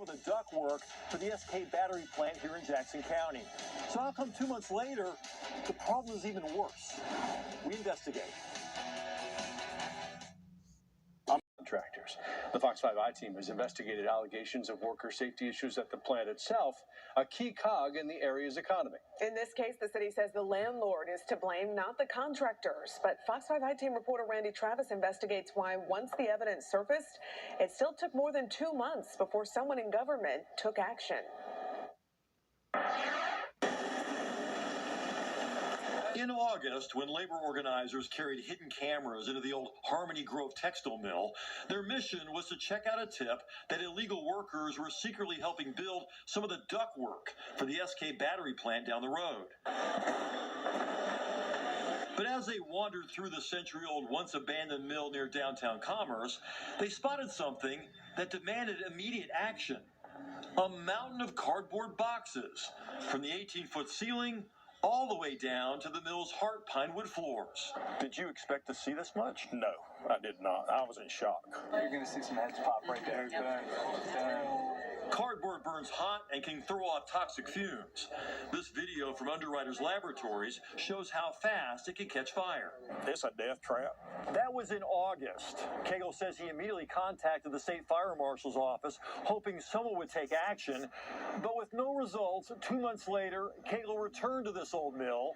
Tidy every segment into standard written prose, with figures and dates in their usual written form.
the ductwork for the SK battery plant here in Jackson County. So how come 2 months later, the problem is even worse? We investigate. Contractors. The Fox 5i team has investigated allegations of worker safety issues at the plant itself, a key cog in the area's economy. In this case, the city says the landlord is to blame, not the contractors. But Fox 5i team reporter Randy Travis investigates why once the evidence surfaced, it still took more than 2 months before someone in government took action. In August, when labor organizers carried hidden cameras into the old Harmony Grove textile mill, their mission was to check out a tip that illegal workers were secretly helping build some of the ductwork for the SK battery plant down the road. But as they wandered through the century-old, once-abandoned mill near downtown Commerce, they spotted something that demanded immediate action. A mountain of cardboard boxes, from the 18-foot ceiling all the way down to the mill's heart pine wood floors. Did you expect to see this much? No, I did not. I was in shock. You're going to see some heads pop right there. Cardboard burns hot and can throw off toxic fumes. This video from Underwriters Laboratories shows how fast it can catch fire. It's a death trap. That was in August. Cagle says he immediately contacted the state fire marshal's office, hoping someone would take action. But with no results, 2 months later, Cagle returned to this old mill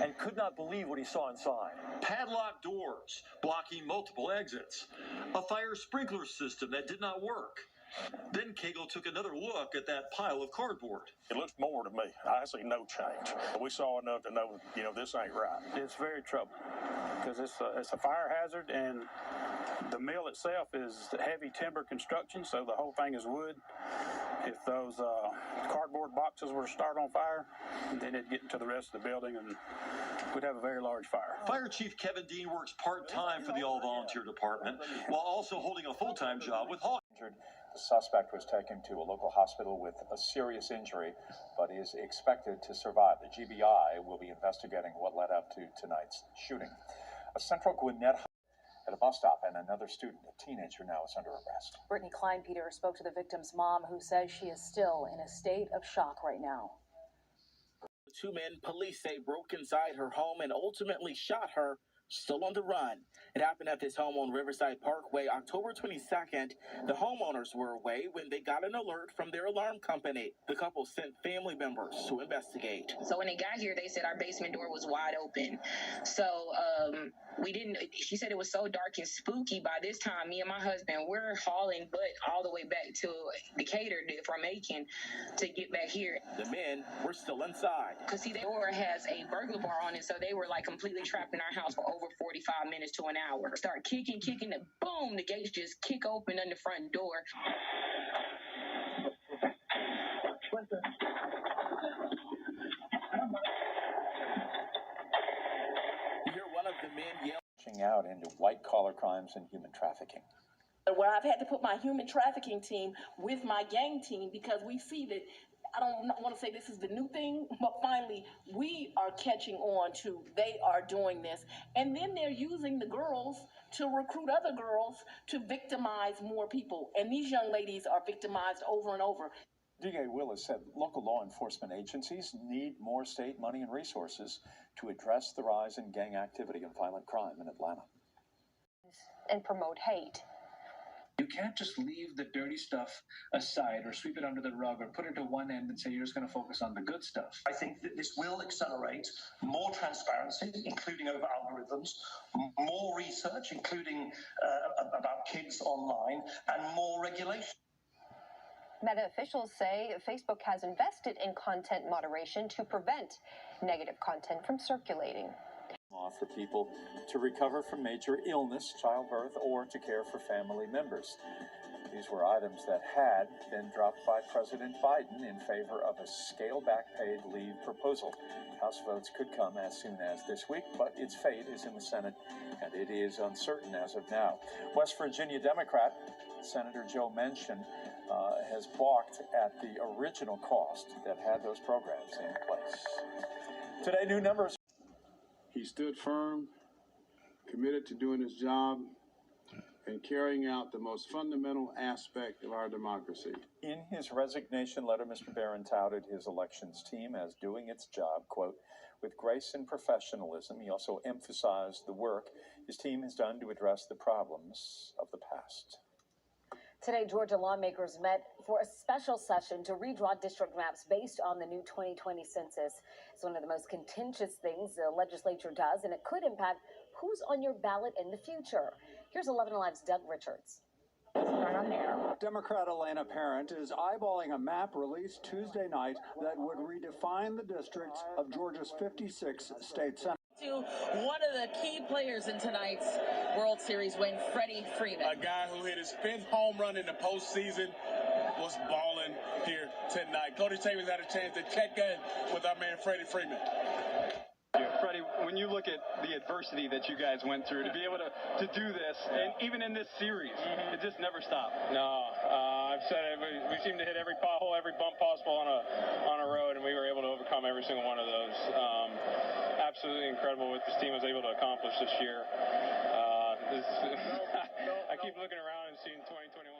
and could not believe what he saw inside. Padlocked doors blocking multiple exits. A fire sprinkler system that did not work. Then Cagle took another look at that pile of cardboard. It looks more to me. I see no change. We saw enough to know, this ain't right. It's very troubling because it's a fire hazard, and the mill itself is heavy timber construction, so the whole thing is wood. If those cardboard boxes were to start on fire, then it'd get into the rest of the building, and we'd have a very large fire. Fire Chief Kevin Dean works part-time for the all-volunteer department, while also holding a full-time job with Hawk. The suspect was taken to a local hospital with a serious injury, but is expected to survive. The GBI will be investigating what led up to tonight's shooting. A Central Gwinnett at a bus stop, and another student, a teenager, now is under arrest. Brittany Kleinpeter spoke to the victim's mom, who says she is still in a state of shock right now. The two men police say broke inside her home and ultimately shot her, still on the run. It happened at this home on Riverside Parkway October 22nd. The homeowners were away when they got an alert from their alarm company. The couple sent family members to investigate. So when they got here, they said our basement door was wide open. So she said it was so dark and spooky. By this time, me and my husband, we're hauling butt all the way back to Decatur from Macon to get back here. The men were still inside. Because see, the door has a burglar bar on it, so they were like completely trapped in our house for over 45 minutes to an hour. Start kicking, and boom, the gates just kick open on the front door. You hear one of the men yell. Out into white-collar crimes and human trafficking. Where I've had to put my human trafficking team with my gang team, because we see that, I don't want to say this is the new thing, but finally we are catching on to they are doing this. And then they're using the girls to recruit other girls to victimize more people. And these young ladies are victimized over and over. D.A. Willis said local law enforcement agencies need more state money and resources to address the rise in gang activity and violent crime in Atlanta. And promote hate. You can't just leave the dirty stuff aside or sweep it under the rug or put it to one end and say you're just going to focus on the good stuff. I think that this will accelerate more transparency, including over algorithms, more research, including about kids online, and more regulation. Meta officials say Facebook has invested in content moderation to prevent negative content from circulating. For people to recover from major illness, childbirth, or to care for family members. These were items that had been dropped by President Biden in favor of a scaled-back paid leave proposal. House votes could come as soon as this week, but its fate is in the Senate, and it is uncertain as of now. West Virginia Democrat Senator Joe Manchin has balked at the original cost that had those programs in place. Today, new numbers. He stood firm, committed to doing his job, and carrying out the most fundamental aspect of our democracy. In his resignation letter, Mr. Barron touted his elections team as doing its job, quote, with grace and professionalism. He also emphasized the work his team has done to address the problems of the past. Today, Georgia lawmakers met for a special session to redraw district maps based on the new 2020 census. It's one of the most contentious things the legislature does, and it could impact who's on your ballot in the future. Here's 11 Alive's Doug Richards. Right on there. Democrat Elena Parent is eyeballing a map released Tuesday night that would redefine the districts of Georgia's 56 state senate. To one of the key players in tonight's World Series win, Freddie Freeman. A guy who hit his 5th home run in the postseason was balling here tonight. Cody Tavis had a chance to check in with our man Freddie Freeman. Freddie, when you look at the adversity that you guys went through, to be able to do this, and even in this series, it just never stopped. No, I've said it. We seem to hit every pothole, every bump possible on a road, and we were able to overcome every single one of those. Absolutely incredible what this team was able to accomplish this year. I keep looking around and seeing 2021.